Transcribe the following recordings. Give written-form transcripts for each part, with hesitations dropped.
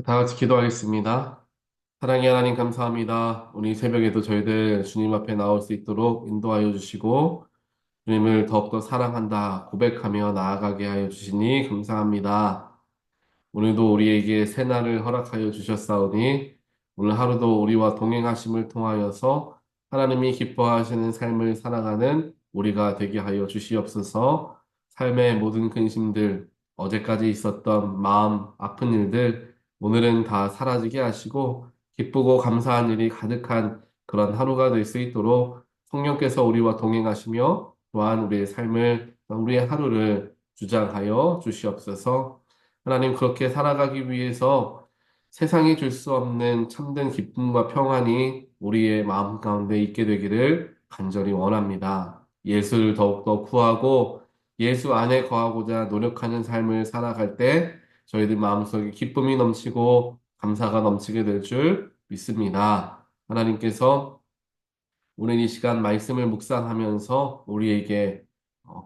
다 같이 기도하겠습니다. 사랑의 하나님 감사합니다. 오늘 이 새벽에도 저희들 주님 앞에 나올 수 있도록 인도하여 주시고 주님을 더욱더 사랑한다 고백하며 나아가게 하여 주시니 감사합니다. 오늘도 우리에게 새날을 허락하여 주셨사오니 오늘 하루도 우리와 동행하심을 통하여서 하나님이 기뻐하시는 삶을 살아가는 우리가 되게 하여 주시옵소서. 삶의 모든 근심들, 어제까지 있었던 마음 아픈 일들 오늘은 다 사라지게 하시고 기쁘고 감사한 일이 가득한 그런 하루가 될 수 있도록 성령께서 우리와 동행하시며 또한 우리의 삶을 우리의 하루를 주장하여 주시옵소서. 하나님, 그렇게 살아가기 위해서 세상이 줄 수 없는 참된 기쁨과 평안이 우리의 마음 가운데 있게 되기를 간절히 원합니다. 예수를 더욱더 구하고 예수 안에 거하고자 노력하는 삶을 살아갈 때 저희들 마음속에 기쁨이 넘치고 감사가 넘치게 될 줄 믿습니다. 하나님께서 오늘 이 시간 말씀을 묵상하면서 우리에게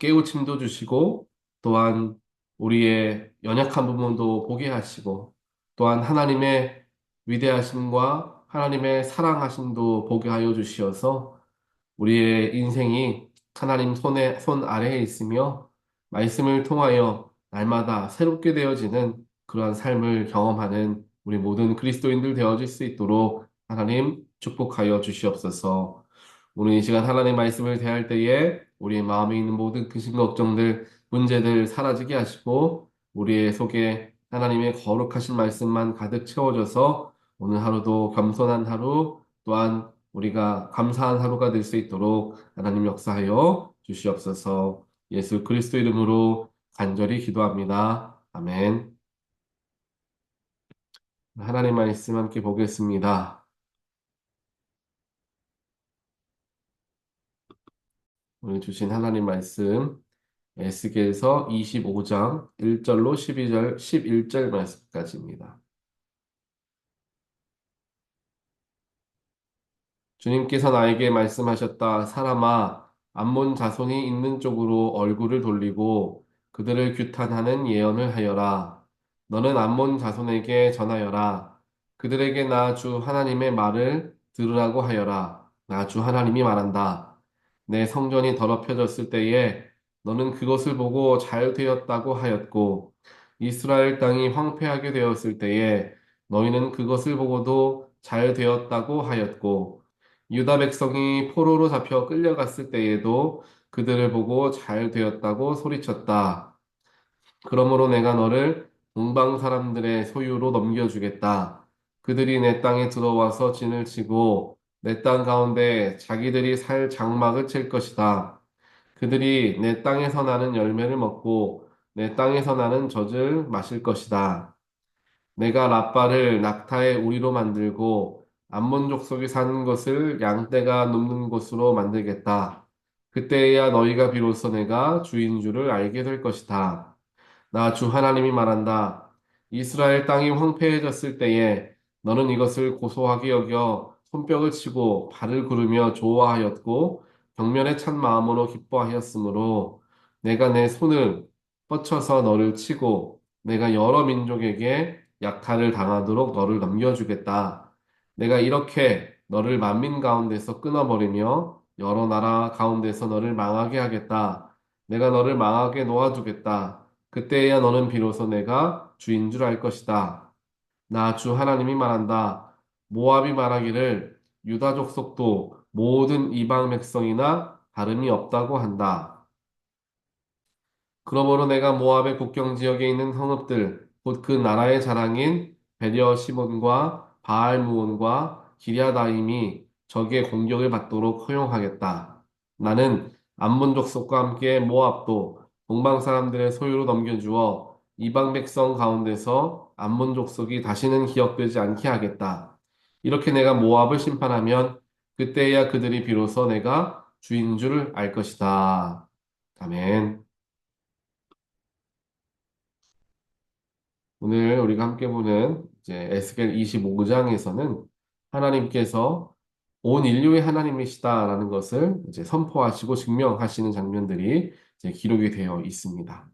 깨우침도 주시고 또한 우리의 연약한 부분도 보게 하시고 또한 하나님의 위대하심과 하나님의 사랑하심도 보게 하여 주시어서 우리의 인생이 하나님 손 아래에 있으며 말씀을 통하여 날마다 새롭게 되어지는 그러한 삶을 경험하는 우리 모든 그리스도인들 되어질 수 있도록 하나님 축복하여 주시옵소서. 오늘 이 시간 하나님 말씀을 대할 때에 우리의 마음에 있는 모든 근심 걱정들, 문제들 사라지게 하시고 우리의 속에 하나님의 거룩하신 말씀만 가득 채워져서 오늘 하루도 겸손한 하루 또한 우리가 감사한 하루가 될 수 있도록 하나님 역사하여 주시옵소서. 예수 그리스도 이름으로 간절히 기도합니다. 아멘. 하나님 말씀 함께 보겠습니다. 오늘 주신 하나님 말씀 에스겔서 25장 1절로 12절 11절 말씀까지입니다. 주님께서 나에게 말씀하셨다. 사람아, 암몬 자손이 있는 쪽으로 얼굴을 돌리고 그들을 규탄하는 예언을 하여라. 너는 암몬 자손에게 전하여라. 그들에게 나 주 하나님의 말을 들으라고 하여라. 나 주 하나님이 말한다. 내 성전이 더럽혀졌을 때에 너는 그것을 보고 잘 되었다고 하였고, 이스라엘 땅이 황폐하게 되었을 때에 너희는 그것을 보고도 잘 되었다고 하였고, 유다 백성이 포로로 잡혀 끌려갔을 때에도 그들을 보고 잘 되었다고 소리쳤다. 그러므로 내가 너를 동방 사람들의 소유로 넘겨주겠다. 그들이 내 땅에 들어와서 진을 치고 내 땅 가운데 자기들이 살 장막을 칠 것이다. 그들이 내 땅에서 나는 열매를 먹고 내 땅에서 나는 젖을 마실 것이다. 내가 라빠를 낙타의 우리로 만들고 암몬 족속이 사는 것을 양떼가 눕는 곳으로 만들겠다. 그때야 너희가 비로소 내가 주인 줄을 알게 될 것이다. 나 주 하나님이 말한다. 이스라엘 땅이 황폐해졌을 때에 너는 이것을 고소하게 여겨 손뼉을 치고 발을 구르며 좋아하였고 경멸에 찬 마음으로 기뻐하였으므로 내가 내 손을 뻗쳐서 너를 치고 내가 여러 민족에게 약탈을 당하도록 너를 넘겨주겠다. 내가 이렇게 너를 만민 가운데서 끊어버리며 여러 나라 가운데서 너를 망하게 하겠다. 내가 너를 망하게 놓아두겠다. 그때야 너는 비로소 내가 주인 줄 알 것이다. 나 주 하나님이 말한다. 모압이 말하기를 유다 족속도 모든 이방 백성이나 다름이 없다고 한다. 그러므로 내가 모압의 국경 지역에 있는 성읍들, 곧 그 나라의 자랑인 베려 시몬과 바알 무온과 기랴다임이 적의 공격을 받도록 허용하겠다. 나는 암몬 족속과 함께 모압도 동방 사람들의 소유로 넘겨주어 이방 백성 가운데서 암몬 족속이 다시는 기억되지 않게 하겠다. 이렇게 내가 모압을 심판하면 그때야 그들이 비로소 내가 주인 줄 알 것이다. 아멘. 오늘 우리가 함께 보는 이제 에스겔 25장에서는 하나님께서 온 인류의 하나님이시다라는 것을 이제 선포하시고 증명하시는 장면들이 이제 기록이 되어 있습니다.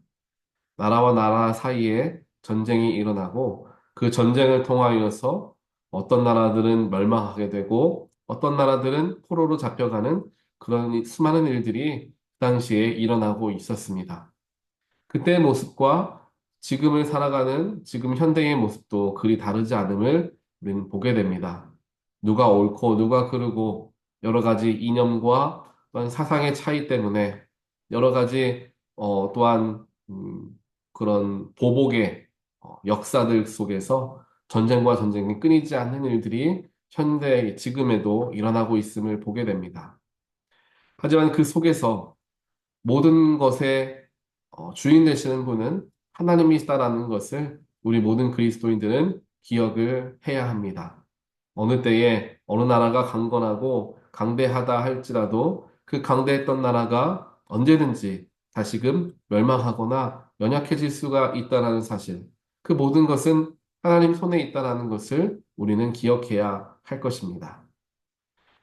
나라와 나라 사이에 전쟁이 일어나고 그 전쟁을 통하여서 어떤 나라들은 멸망하게 되고 어떤 나라들은 포로로 잡혀가는 그런 수많은 일들이 그 당시에 일어나고 있었습니다. 그때의 모습과 지금을 살아가는 지금 현대의 모습도 그리 다르지 않음을 우리는 보게 됩니다. 누가 옳고 누가 그르고 여러 가지 이념과 또한 사상의 차이 때문에 여러 가지 또한 그런 보복의 역사들 속에서 전쟁과 전쟁이 끊이지 않는 일들이 현대 지금에도 일어나고 있음을 보게 됩니다. 하지만 그 속에서 모든 것의 주인 되시는 분은 하나님이시다라는 것을 우리 모든 그리스도인들은 기억을 해야 합니다. 어느 때에 어느 나라가 강건하고 강대하다 할지라도 그 강대했던 나라가 언제든지 다시금 멸망하거나 연약해질 수가 있다는 사실, 그 모든 것은 하나님 손에 있다는 것을 우리는 기억해야 할 것입니다.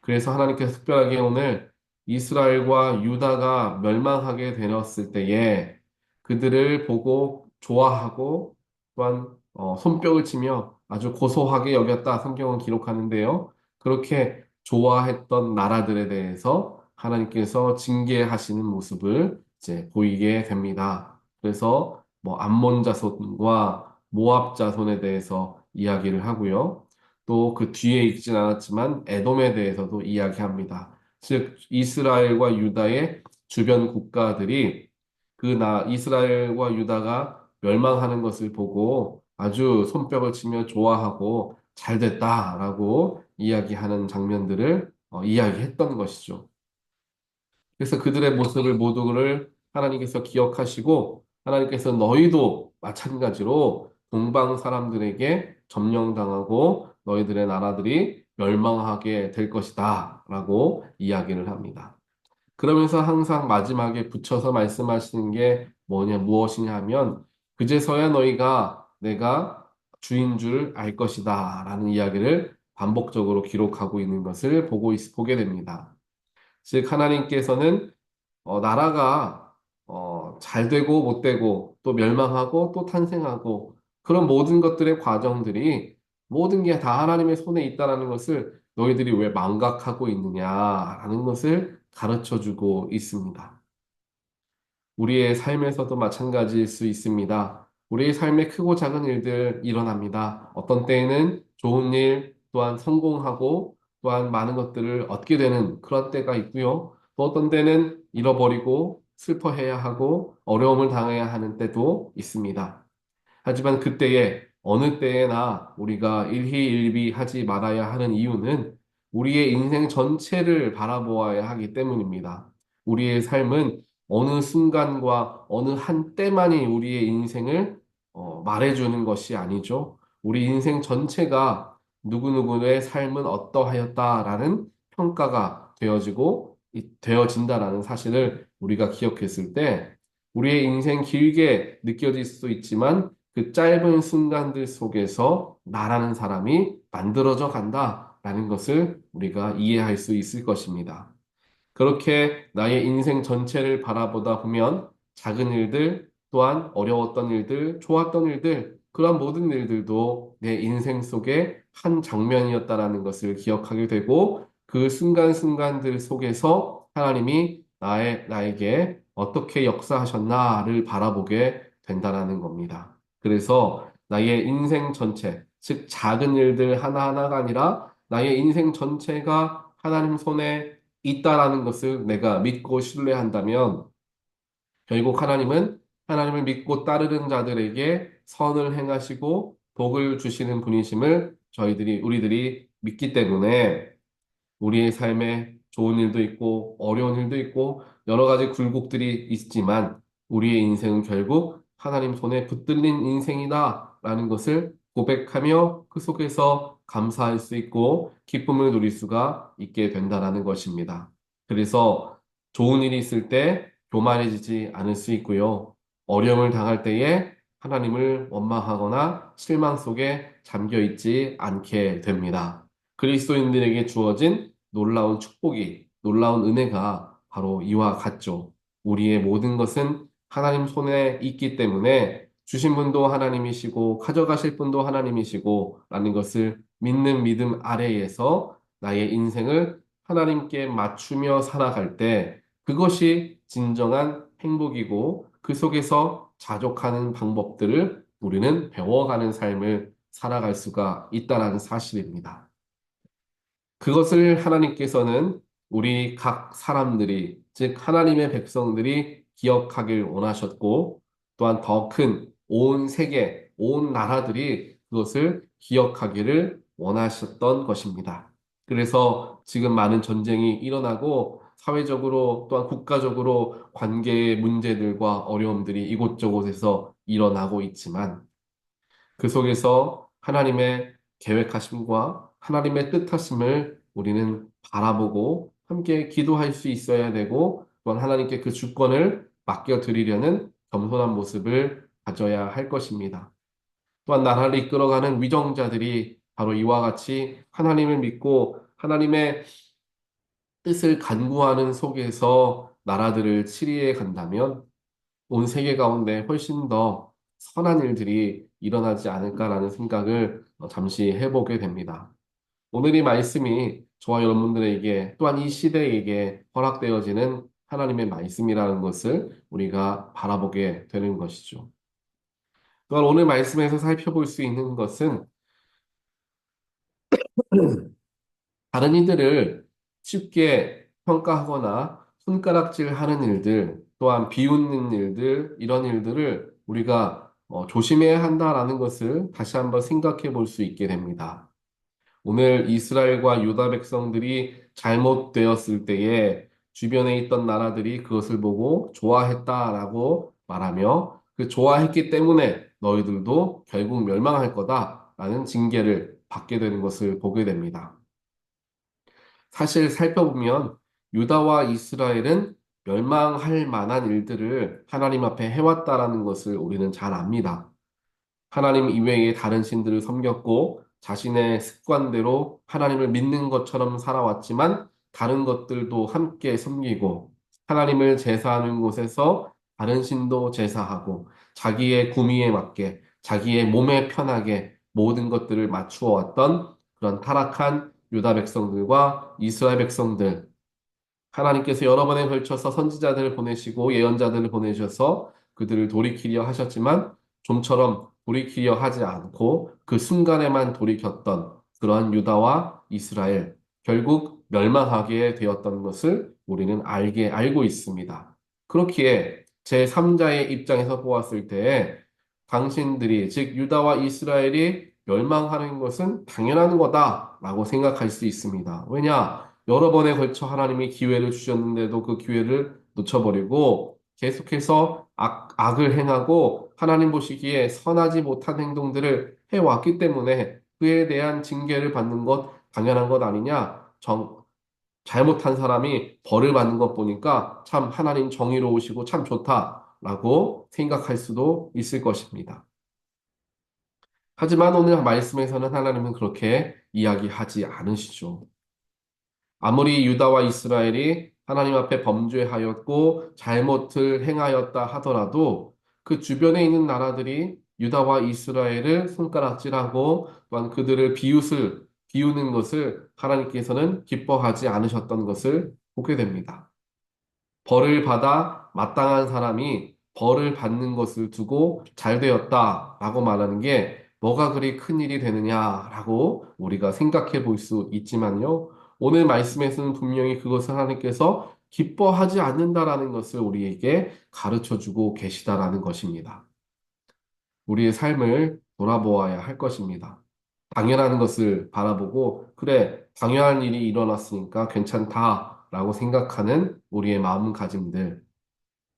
그래서 하나님께서 특별하게 오늘 이스라엘과 유다가 멸망하게 되었을 때에 그들을 보고 좋아하고 또한 손뼉을 치며 아주 고소하게 여겼다 성경은 기록하는데요. 그렇게 좋아했던 나라들에 대해서 하나님께서 징계하시는 모습을 이제 보이게 됩니다. 그래서 뭐 암몬 자손과 모압 자손에 대해서 이야기를 하고요. 또 그 뒤에 읽진 않았지만 에돔에 대해서도 이야기합니다. 즉 이스라엘과 유다의 주변 국가들이 이스라엘과 유다가 멸망하는 것을 보고 아주 손뼉을 치며 좋아하고 잘 됐다라고 이야기하는 장면들을 이야기했던 것이죠. 그래서 그들의 모습을 모두를 하나님께서 기억하시고 하나님께서 너희도 마찬가지로 동방 사람들에게 점령당하고 너희들의 나라들이 멸망하게 될 것이다 라고 이야기를 합니다. 그러면서 항상 마지막에 붙여서 말씀하시는 게 무엇이냐 하면 그제서야 너희가 내가 주인 줄 알 것이다 라는 이야기를 반복적으로 기록하고 있는 것을 보게 됩니다. 즉 하나님께서는 나라가 잘 되고 못 되고 또 멸망하고 또 탄생하고 그런 모든 것들의 과정들이 모든 게 다 하나님의 손에 있다라는 것을 너희들이 왜 망각하고 있느냐라는 것을 가르쳐 주고 있습니다. 우리의 삶에서도 마찬가지일 수 있습니다. 우리의 삶에 크고 작은 일들 일어납니다. 어떤 때에는 좋은 일, 또한 성공하고, 또한 많은 것들을 얻게 되는 그런 때가 있고요. 또 어떤 때는 잃어버리고 슬퍼해야 하고 어려움을 당해야 하는 때도 있습니다. 하지만 그때에 어느 때에나 우리가 일희일비하지 말아야 하는 이유는 우리의 인생 전체를 바라보아야 하기 때문입니다. 우리의 삶은 어느 순간과 어느 한 때만이 우리의 인생을 말해주는 것이 아니죠. 우리 인생 전체가 누구누구의 삶은 어떠하였다라는 평가가 되어진다라는 사실을 우리가 기억했을 때 우리의 인생 길게 느껴질 수도 있지만 그 짧은 순간들 속에서 나라는 사람이 만들어져 간다라는 것을 우리가 이해할 수 있을 것입니다. 그렇게 나의 인생 전체를 바라보다 보면 작은 일들, 또한 어려웠던 일들, 좋았던 일들, 그런 모든 일들도 내 인생 속의 한 장면이었다라는 것을 기억하게 되고 그 순간순간들 속에서 하나님이 나에게 어떻게 역사하셨나를 바라보게 된다라는 겁니다. 그래서 나의 인생 전체, 즉 작은 일들 하나하나가 아니라 나의 인생 전체가 하나님 손에 있다라는 것을 내가 믿고 신뢰한다면 결국 하나님은 하나님을 믿고 따르는 자들에게 선을 행하시고 복을 주시는 분이심을 우리들이 믿기 때문에 우리의 삶에 좋은 일도 있고 어려운 일도 있고 여러 가지 굴곡들이 있지만 우리의 인생은 결국 하나님 손에 붙들린 인생이다라는 것을 고백하며 그 속에서 감사할 수 있고 기쁨을 누릴 수가 있게 된다라는 것입니다. 그래서 좋은 일이 있을 때 교만해지지 않을 수 있고요. 어려움을 당할 때에 하나님을 원망하거나 실망 속에 잠겨 있지 않게 됩니다. 그리스도인들에게 주어진 놀라운 축복이, 놀라운 은혜가 바로 이와 같죠. 우리의 모든 것은 하나님 손에 있기 때문에 주신 분도 하나님이시고 가져가실 분도 하나님이시고 라는 것을 믿는 믿음 아래에서 나의 인생을 하나님께 맞추며 살아갈 때 그것이 진정한 행복이고 그 속에서 자족하는 방법들을 우리는 배워가는 삶을 살아갈 수가 있다는 사실입니다. 그것을 하나님께서는 우리 각 사람들이, 즉 하나님의 백성들이 기억하길 원하셨고, 또한 더 큰 온 세계, 온 나라들이 그것을 기억하기를 원하셨던 것입니다. 그래서 지금 많은 전쟁이 일어나고 사회적으로 또한 국가적으로 관계의 문제들과 어려움들이 이곳저곳에서 일어나고 있지만 그 속에서 하나님의 계획하심과 하나님의 뜻하심을 우리는 바라보고 함께 기도할 수 있어야 되고 또한 하나님께 그 주권을 맡겨드리려는 겸손한 모습을 가져야 할 것입니다. 또한 나라를 이끌어가는 위정자들이 바로 이와 같이 하나님을 믿고 하나님의 뜻을 간구하는 속에서 나라들을 치리해 간다면 온 세계 가운데 훨씬 더 선한 일들이 일어나지 않을까라는 생각을 잠시 해보게 됩니다. 오늘 이 말씀이 저와 여러분들에게 또한 이 시대에게 허락되어지는 하나님의 말씀이라는 것을 우리가 바라보게 되는 것이죠. 또한 오늘 말씀에서 살펴볼 수 있는 것은 다른 이들을 쉽게 평가하거나 손가락질 하는 일들, 또한 비웃는 일들, 이런 일들을 우리가 조심해야 한다라는 것을 다시 한번 생각해 볼 수 있게 됩니다. 오늘 이스라엘과 유다 백성들이 잘못되었을 때에 주변에 있던 나라들이 그것을 보고 좋아했다라고 말하며 그 좋아했기 때문에 너희들도 결국 멸망할 거다라는 징계를 받게 되는 것을 보게 됩니다. 사실 살펴보면 유다와 이스라엘은 멸망할 만한 일들을 하나님 앞에 해왔다라는 것을 우리는 잘 압니다. 하나님 이외에 다른 신들을 섬겼고 자신의 습관대로 하나님을 믿는 것처럼 살아왔지만 다른 것들도 함께 섬기고 하나님을 제사하는 곳에서 다른 신도 제사하고 자기의 구미에 맞게 자기의 몸에 편하게 모든 것들을 맞추어 왔던 그런 타락한 유다 백성들과 이스라엘 백성들 하나님께서 여러 번에 걸쳐서 선지자들을 보내시고 예언자들을 보내셔서 그들을 돌이키려 하셨지만 좀처럼 돌이키려 하지 않고 그 순간에만 돌이켰던 그러한 유다와 이스라엘 결국 멸망하게 되었던 것을 우리는 알고 있습니다. 그렇기에 제3자의 입장에서 보았을 때에 당신들이 즉 유다와 이스라엘이 멸망하는 것은 당연한 거다라고 생각할 수 있습니다. 왜냐? 여러 번에 걸쳐 하나님이 기회를 주셨는데도 그 기회를 놓쳐버리고 계속해서 악을 행하고 하나님 보시기에 선하지 못한 행동들을 해왔기 때문에 그에 대한 징계를 받는 것 당연한 것 아니냐? 잘못한 사람이 벌을 받는 것 보니까 참 하나님 정의로우시고 참 좋다라고 생각할 수도 있을 것입니다. 하지만 오늘 말씀에서는 하나님은 그렇게 이야기하지 않으시죠. 아무리 유다와 이스라엘이 하나님 앞에 범죄하였고 잘못을 행하였다 하더라도 그 주변에 있는 나라들이 유다와 이스라엘을 손가락질하고 또한 그들을 비우는 것을 하나님께서는 기뻐하지 않으셨던 것을 보게 됩니다. 벌을 받아 마땅한 사람이 벌을 받는 것을 두고 잘 되었다라고 말하는 게 뭐가 그리 큰 일이 되느냐라고 우리가 생각해 볼 수 있지만요. 오늘 말씀에서는 분명히 그것을 하나님께서 기뻐하지 않는다라는 것을 우리에게 가르쳐 주고 계시다라는 것입니다. 우리의 삶을 돌아보아야 할 것입니다. 당연한 것을 바라보고, 그래, 당연한 일이 일어났으니까 괜찮다라고 생각하는 우리의 마음가짐들,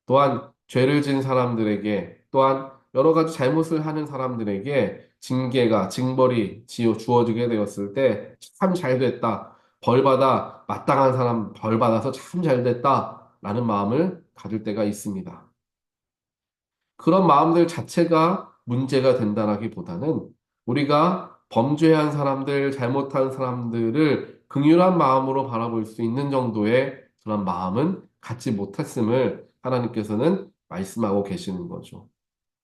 또한 죄를 지은 사람들에게, 또한 여러 가지 잘못을 하는 사람들에게 징벌이 주어지게 되었을 때 참 잘됐다. 마땅한 사람 벌 받아서 참 잘됐다. 라는 마음을 가질 때가 있습니다. 그런 마음들 자체가 문제가 된다라기보다는 우리가 범죄한 사람들, 잘못한 사람들을 긍휼한 마음으로 바라볼 수 있는 정도의 그런 마음은 갖지 못했음을 하나님께서는 말씀하고 계시는 거죠.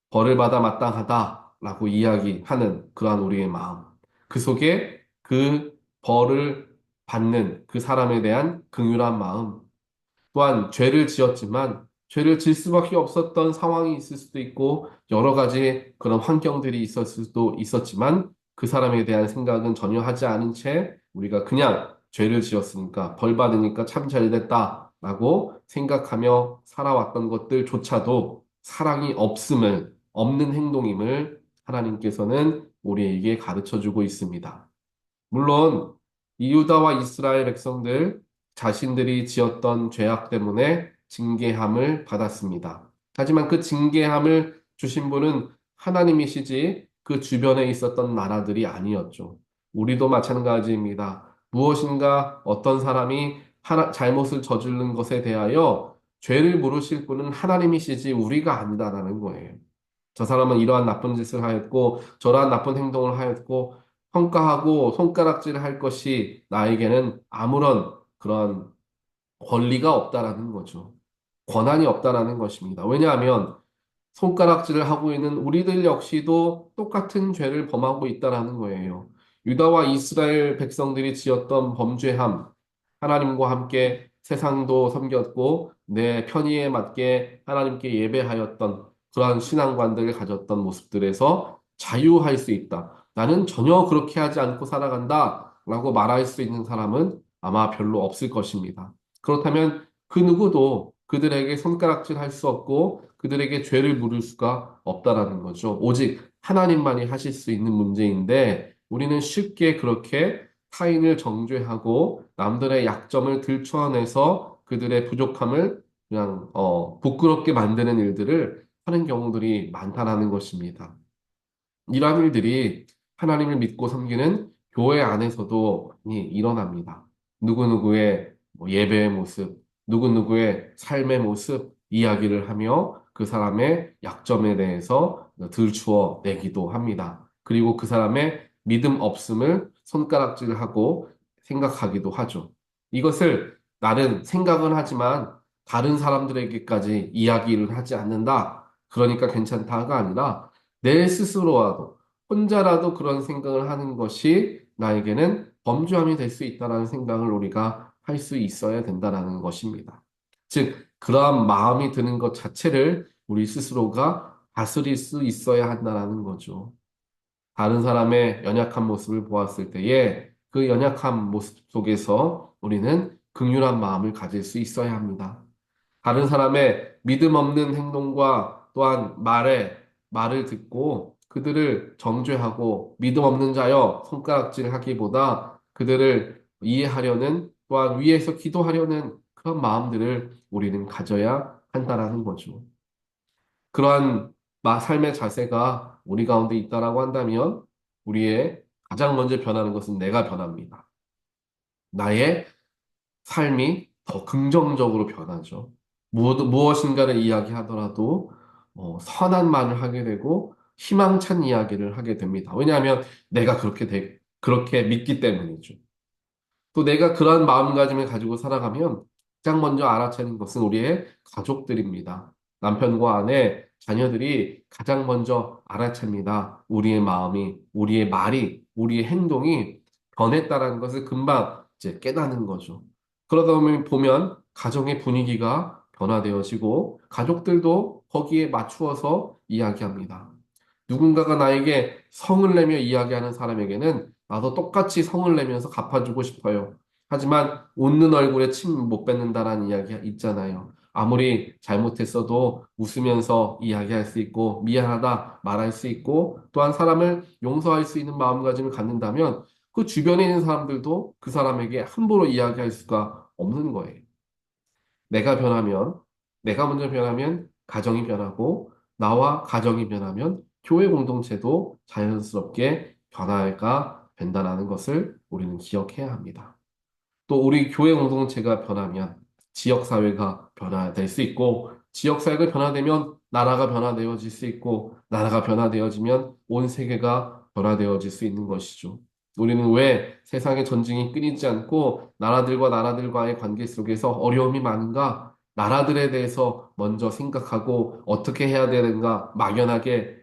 벌을 받아 마땅하다라고 이야기하는 그러한 우리의 마음. 그 속에 그 벌을 받는 그 사람에 대한 긍휼한 마음. 또한 죄를 지었지만 죄를 질 수밖에 없었던 상황이 있을 수도 있고 여러 가지 그런 환경들이 있었을 수도 있었지만 그 사람에 대한 생각은 전혀 하지 않은 채 우리가 그냥 죄를 지었으니까 벌 받으니까 참 잘 됐다라고 생각하며 살아왔던 것들조차도 사랑이 없는 행동임을 하나님께서는 우리에게 가르쳐 주고 있습니다. 물론 이유다와 이스라엘 백성들 자신들이 지었던 죄악 때문에 징계함을 받았습니다. 하지만 그 징계함을 주신 분은 하나님이시지 그 주변에 있었던 나라들이 아니었죠. 우리도 마찬가지입니다. 무엇인가 어떤 사람이 잘못을 저지른 것에 대하여 죄를 물으실 분은 하나님이시지 우리가 아니다라는 거예요. 저 사람은 이러한 나쁜 짓을 하였고 저러한 나쁜 행동을 하였고 평가하고 손가락질 할 것이 나에게는 아무런 그런 권리가 없다라는 거죠. 권한이 없다라는 것입니다. 왜냐하면 손가락질을 하고 있는 우리들 역시도 똑같은 죄를 범하고 있다라는 거예요. 유다와 이스라엘 백성들이 지었던 범죄함, 하나님과 함께 세상도 섬겼고 내 편의에 맞게 하나님께 예배하였던 그러한 신앙관들을 가졌던 모습들에서 자유할 수 있다. 나는 전혀 그렇게 하지 않고 살아간다. 라고 말할 수 있는 사람은 아마 별로 없을 것입니다. 그렇다면 그 누구도 그들에게 손가락질 할 수 없고 그들에게 죄를 물을 수가 없다라는 거죠. 오직 하나님만이 하실 수 있는 문제인데 우리는 쉽게 그렇게 타인을 정죄하고 남들의 약점을 들춰내서 그들의 부족함을 그냥 부끄럽게 만드는 일들을 하는 경우들이 많다라는 것입니다. 이러한 일들이 하나님을 믿고 섬기는 교회 안에서도 많이 일어납니다. 누구누구의 예배의 모습, 누구누구의 삶의 모습 이야기를 하며 그 사람의 약점에 대해서 들추어 내기도 합니다. 그리고 그 사람의 믿음 없음을 손가락질하고 생각하기도 하죠. 이것을 나는 생각은 하지만 다른 사람들에게까지 이야기를 하지 않는다. 그러니까 괜찮다가 아니라 내 스스로라도 혼자라도 그런 생각을 하는 것이 나에게는 범죄함이 될 수 있다라는 생각을 우리가 할 수 있어야 된다라는 것입니다. 즉, 그러한 마음이 드는 것 자체를 우리 스스로가 다스릴 수 있어야 한다라는 거죠. 다른 사람의 연약한 모습을 보았을 때에 그 연약한 모습 속에서 우리는 긍휼한 마음을 가질 수 있어야 합니다. 다른 사람의 믿음 없는 행동과 또한 말을 듣고 그들을 정죄하고 믿음 없는 자여 손가락질 하기보다 그들을 이해하려는 또한 위에서 기도하려는 그런 마음들을 우리는 가져야 한다라는 거죠. 그러한 삶의 자세가 우리 가운데 있다라고 한다면 우리의 가장 먼저 변하는 것은 내가 변합니다. 나의 삶이 더 긍정적으로 변하죠. 무엇인가를 이야기하더라도 선한 말을 하게 되고 희망찬 이야기를 하게 됩니다. 왜냐하면 내가 그렇게 믿기 때문이죠. 또 내가 그러한 마음가짐을 가지고 살아가면 가장 먼저 알아차리는 것은 우리의 가족들입니다. 남편과 아내, 자녀들이 가장 먼저 알아챕니다. 우리의 마음이, 우리의 말이, 우리의 행동이 변했다는 것을 금방 이제 깨닫는 거죠. 그러다 보면 가정의 분위기가 변화되어지고 가족들도 거기에 맞추어서 이야기합니다. 누군가가 나에게 성을 내며 이야기하는 사람에게는 나도 똑같이 성을 내면서 갚아주고 싶어요. 하지만 웃는 얼굴에 침 못 뱉는다라는 이야기가 있잖아요. 아무리 잘못했어도 웃으면서 이야기할 수 있고 미안하다 말할 수 있고 또한 사람을 용서할 수 있는 마음가짐을 갖는다면 그 주변에 있는 사람들도 그 사람에게 함부로 이야기할 수가 없는 거예요. 내가 변하면, 내가 먼저 변하면 가정이 변하고, 나와 가정이 변하면 교회 공동체도 자연스럽게 변화가 된다는 것을 우리는 기억해야 합니다. 또 우리 교회 공동체가 변하면 지역사회가 변화될 수 있고, 지역사회가 변화되면 나라가 변화되어질 수 있고, 나라가 변화되어지면 온 세계가 변화되어질 수 있는 것이죠. 우리는 왜 세상의 전쟁이 끊이지 않고 나라들과 나라들과의 관계 속에서 어려움이 많은가? 나라들에 대해서 먼저 생각하고 어떻게 해야 되는가 막연하게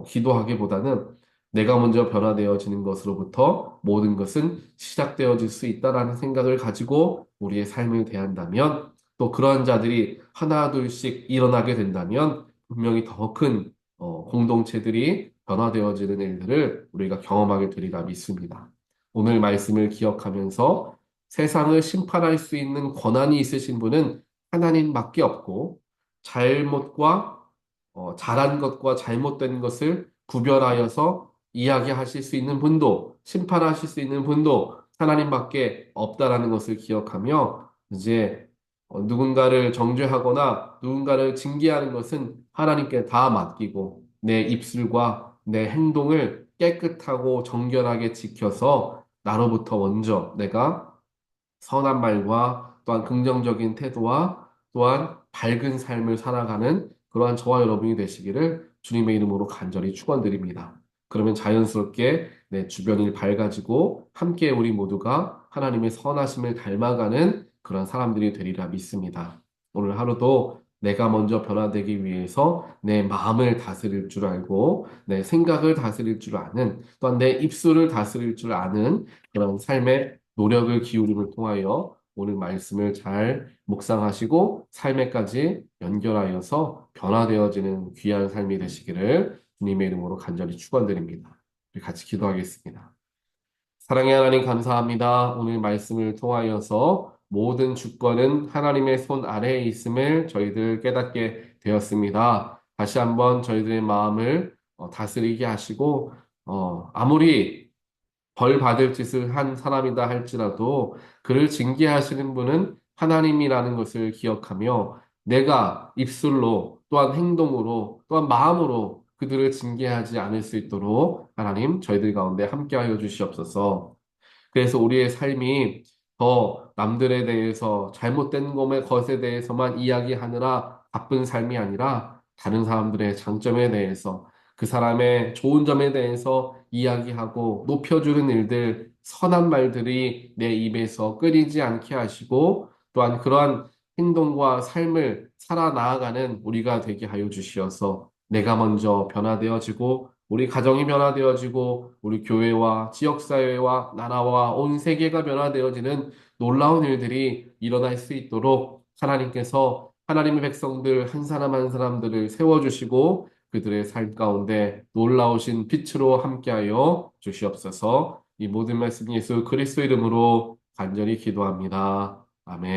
기도하기보다는 내가 먼저 변화되어지는 것으로부터 모든 것은 시작되어질 수 있다라는 생각을 가지고 우리의 삶을 대한다면 또 그러한 자들이 하나 둘씩 일어나게 된다면 분명히 더 큰 공동체들이 변화되어지는 일들을 우리가 경험하게 되리라 믿습니다. 오늘 말씀을 기억하면서 세상을 심판할 수 있는 권한이 있으신 분은 하나님밖에 없고 잘못과 잘한 것과 잘못된 것을 구별하여서 이야기하실 수 있는 분도 심판하실 수 있는 분도 하나님밖에 없다라는 것을 기억하며 이제 누군가를 정죄하거나 누군가를 징계하는 것은 하나님께 다 맡기고 내 입술과 내 행동을 깨끗하고 정결하게 지켜서 나로부터 먼저 내가 선한 말과 또한 긍정적인 태도와 또한 밝은 삶을 살아가는 그러한 저와 여러분이 되시기를 주님의 이름으로 간절히 축원드립니다. 그러면 자연스럽게 내 주변이 밝아지고 함께 우리 모두가 하나님의 선하심을 닮아가는 그런 사람들이 되리라 믿습니다. 오늘 하루도 내가 먼저 변화되기 위해서 내 마음을 다스릴 줄 알고 내 생각을 다스릴 줄 아는 또한 내 입술을 다스릴 줄 아는 그런 삶의 노력을 기울임을 통하여 오늘 말씀을 잘 묵상하시고 삶에까지 연결하여서 변화되어지는 귀한 삶이 되시기를 주님의 이름으로 간절히 축원드립니다. 우리 같이 기도하겠습니다. 사랑의 하나님 감사합니다. 오늘 말씀을 통하여서 모든 주권은 하나님의 손 아래에 있음을 저희들 깨닫게 되었습니다. 다시 한번 저희들의 마음을 다스리게 하시고 아무리 벌 받을 짓을 한 사람이다 할지라도 그를 징계하시는 분은 하나님이라는 것을 기억하며 내가 입술로 또한 행동으로 또한 마음으로 그들을 징계하지 않을 수 있도록 하나님 저희들 가운데 함께하여 주시옵소서. 그래서 우리의 삶이 더 남들에 대해서 잘못된 것에 대해서만 이야기하느라 바쁜 삶이 아니라 다른 사람들의 장점에 대해서 그 사람의 좋은 점에 대해서 이야기하고 높여주는 일들, 선한 말들이 내 입에서 끊이지 않게 하시고 또한 그러한 행동과 삶을 살아나가는 우리가 되게 하여 주시어서 내가 먼저 변화되어지고 우리 가정이 변화되어지고 우리 교회와 지역사회와 나라와 온 세계가 변화되어지는 놀라운 일들이 일어날 수 있도록 하나님께서 하나님의 백성들 한 사람 한 사람들을 세워주시고 그들의 삶 가운데 놀라우신 빛으로 함께하여 주시옵소서. 이 모든 말씀 예수 그리스도 이름으로 간절히 기도합니다. 아멘.